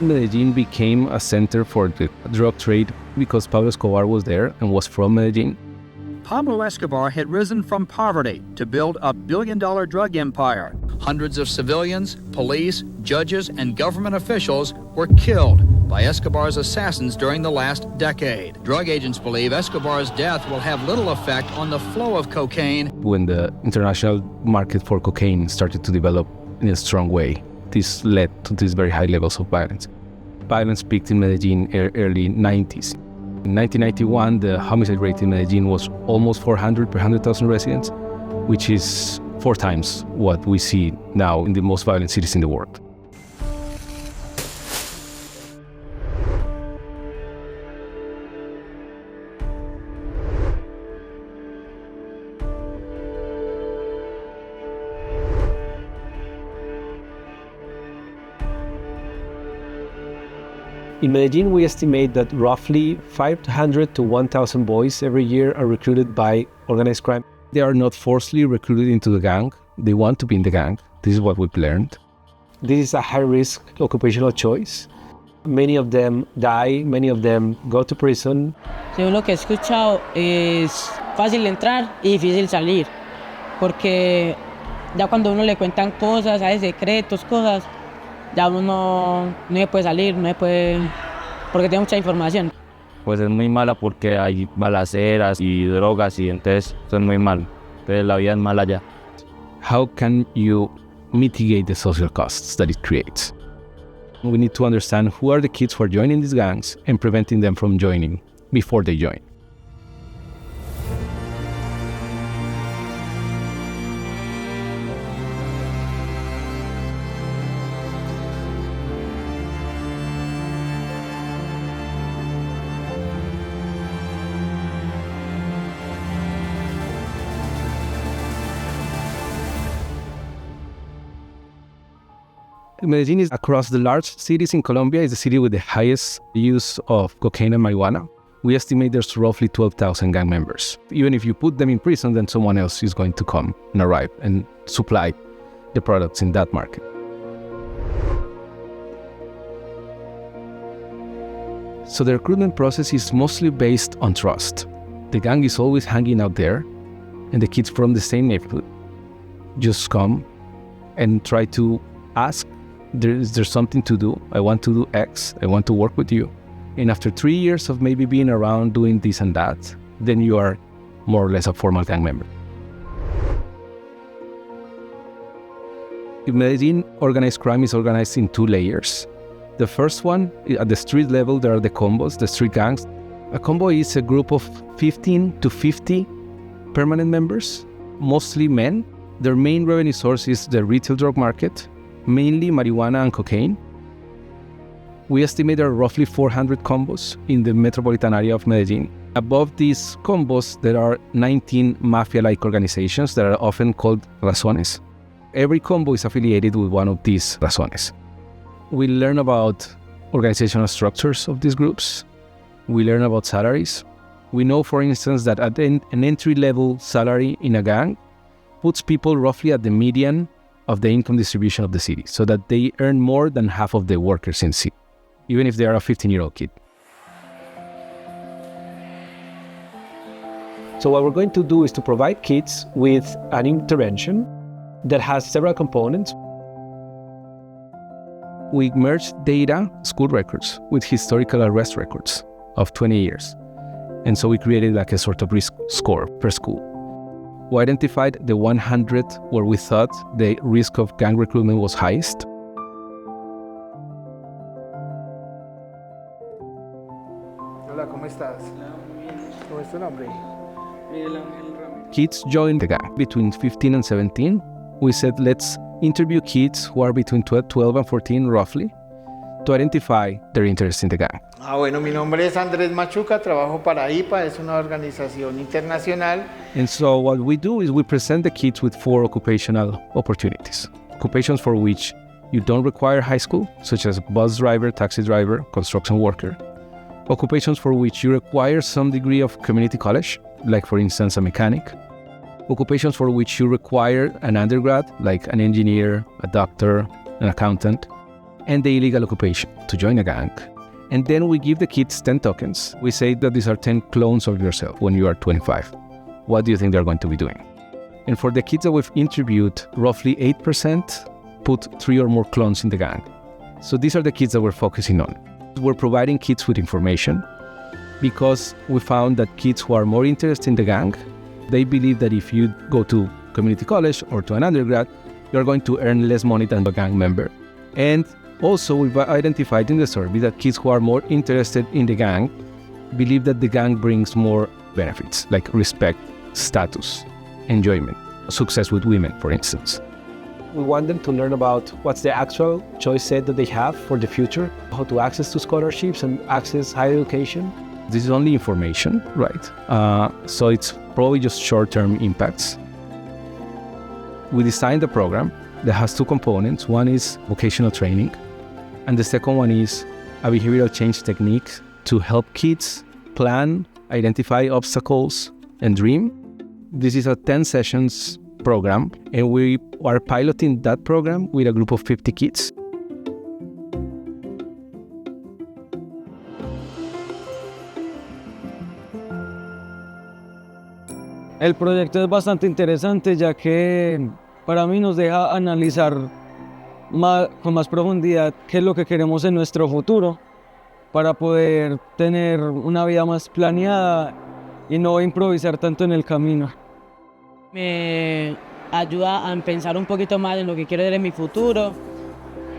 Medellín became a center for the drug trade because Pablo Escobar was there and was from Medellín. Pablo Escobar had risen from poverty to build a billion-dollar drug empire. Hundreds of civilians, police, judges, and government officials were killed by Escobar's assassins during the last decade. Drug agents believe Escobar's death will have little effect on the flow of cocaine. When the international market for cocaine started to develop in a strong way, this led to these very high levels of violence. Violence peaked in Medellín early 90s. In 1991, the homicide rate in Medellín was almost 400 per 100,000 residents, which is 4 times what we see now in the most violent cities in the world. In Medellín, we estimate that roughly 500 to 1,000 boys every year are recruited by organized crime. They are not forcibly recruited into the gang. They want to be in the gang. This is what we've learned. This is a high-risk occupational choice. Many of them die, many of them go to prison. Según lo que he escuchado, es fácil entrar y difícil salir, porque ya cuando uno le cuentan cosas, hay secretos, cosas, ya uno no se puede salir, no se puede, porque tiene mucha información. Pues es muy mala porque hay balaceras y drogas y entonces eso es muy malo. Entonces la vida es mala allá. How can you mitigate the social costs that it creates? We need to understand who are the kids who are joining these gangs and preventing them from joining before they join. Medellín is across the large cities in Colombia is the city with the highest use of cocaine and marijuana. We estimate there's roughly 12,000 gang members. Even if you put them in prison, then someone else is going to come and arrive and supply the products in that market. So the recruitment process is mostly based on trust. The gang is always hanging out there, and the kids from the same neighborhood just come and try to ask, is there something to do? I want to do X. I want to work with you. And after 3 years of maybe being around doing this and that, then you are more or less a formal gang member. In Medellín, organized crime is organized in 2 layers. The first one, at the street level, there are the combos, the street gangs. A combo is a group of 15 to 50 permanent members, mostly men. Their main revenue source is the retail drug market, mainly marijuana and cocaine. We estimate there are roughly 400 combos in the metropolitan area of Medellín. Above these combos, there are 19 mafia-like organizations that are often called razones. Every combo is affiliated with one of these razones. We learn about organizational structures of these groups. We learn about salaries. We know, for instance, that an entry-level salary in a gang puts people roughly at the median of the income distribution of the city, so that they earn more than half of the workers in the city, even if they are a 15-year-old kid. So what we're going to do is to provide kids with an intervention that has several components. We merged data, school records, with historical arrest records of 20 years. And so we created like a sort of risk score per school. We identified the 100 where we thought the risk of gang recruitment was highest. Hola, ¿cómo estás? ¿Cómo es tu nombre? Kids joined the gang between 15 and 17. We said, let's interview kids who are between 12 and 14 roughly to identify their interest in the gang. Bueno, mi nombre es Andrés Machuca, trabajo para IPA, es una organización internacional. And so what we do is we present the kids with 4 occupational opportunities. Occupations for which you don't require high school, such as bus driver, taxi driver, construction worker. Occupations for which you require some degree of community college, like for instance a mechanic. Occupations for which you require an undergrad, like an engineer, a doctor, an accountant. and the illegal occupation to join a gang. And then we give the kids 10 tokens. We say that these are 10 clones of yourself when you are 25. What do you think they're going to be doing? And for the kids that we've interviewed, roughly 8% put 3 or more clones in the gang. So these are the kids that we're focusing on. We're providing kids with information because we found that kids who are more interested in the gang, they believe that if you go to community college or to an undergrad, you're going to earn less money than a gang member. And also, we've identified in the survey that kids who are more interested in the gang believe that the gang brings more benefits, like respect, status, enjoyment, success with women, for instance. We want them to learn about what's the actual choice set that they have for the future, how to access to scholarships and access higher education. This is only information, right? So it's probably just short-term impacts. We designed a program that has 2 components. One is vocational training, and the second one is a behavioral change technique to help kids plan, identify obstacles, and dream. This is a 10 sessions program, and we are piloting that program with a group of 50 kids. El proyecto es bastante interesante ya que para mí nos deja analizar con más profundidad qué es lo que queremos en nuestro futuro para poder tener una vida más planeada y no improvisar tanto en el camino. Me ayuda a pensar un poquito más en lo que quiero hacer en mi futuro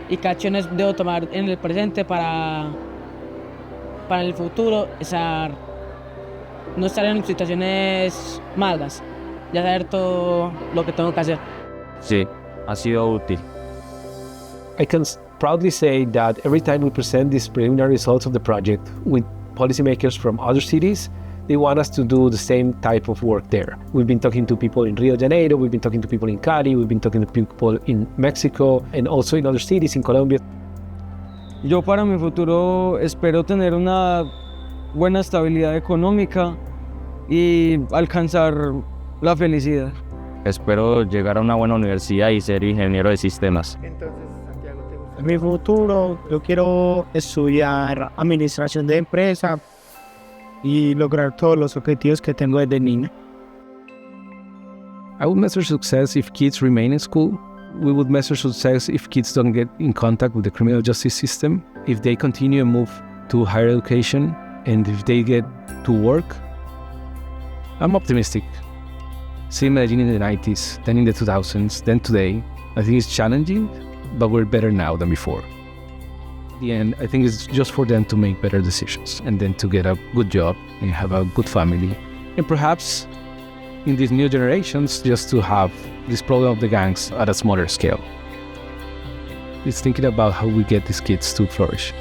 y qué acciones debo tomar en el presente para el futuro, no estar en situaciones malas, ya saber todo lo que tengo que hacer. Sí, ha sido útil. I can proudly say that every time we present these preliminary results of the project with policymakers from other cities, they want us to do the same type of work there. We've been talking to people in Rio de Janeiro, we've been talking to people in Cali, we've been talking to people in Mexico, and also in other cities in Colombia. Yo para mi futuro espero tener una buena estabilidad económica y alcanzar la felicidad. Espero llegar a una buena universidad y ser ingeniero de sistemas. Entonces, Santiago, ¿te gusta? En mi futuro, yo quiero estudiar administración de empresa y lograr todos los objetivos que tengo desde niño. I would measure success if kids remain in school. We would measure success if kids don't get in contact with the criminal justice system, if they continue and move to higher education, and if they get to work. I'm optimistic. See Medellín in the 90s, then in the 2000s, then today. I think it's challenging, but we're better now than before. At the end, I think it's just for them to make better decisions and then to get a good job and have a good family. And perhaps in these new generations, just to have this problem of the gangs at a smaller scale. It's thinking about how we get these kids to flourish.